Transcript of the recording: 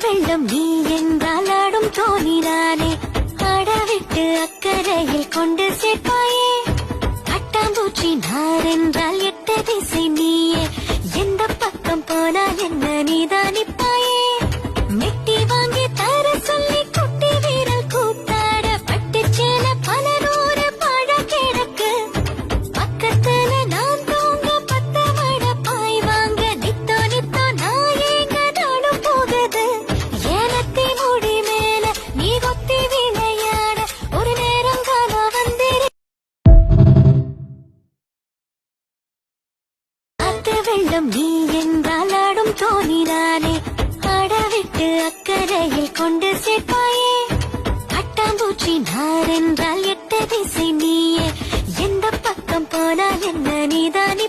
வெள்ளம் நீ என்றால் ஆடும் தோணினானே அடவிட்டு அக்கறையில் கொண்டு சேர்ப்பாயே அட்டாம்பூச்சி நார் என்றால் எட்ட திசை நீயே எந்த பக்கம் போனால் என்ன நீதான் நிப்பாயே மெட்டி வாங்கி தர சொல்லி குட்டி வீரல் கூத்தாட பட்டு சேல பல நூறு பழ கிடக்கு பக்கத்துல நான் தூங்க பத்த மட பாய் வாங்க நித்தோ நித்தோ நான் ஏங்க நாடும் போகுது ஏனத்தி முடி மேல நீ கொத்தி விளையாட ஒரு நேரம் காலம் வந்திரு அத்து வெள்ளம் நீ என்றால் ஆடும் தோணினானே அடவிட்டு அக்கறையில் கொண்டு சேர்ப்பாயே அட்டாம்பூச்சி நார் என்றால் எட்ட திசை நீயே எந்த பக்கம் போனால் என்ன நீதான்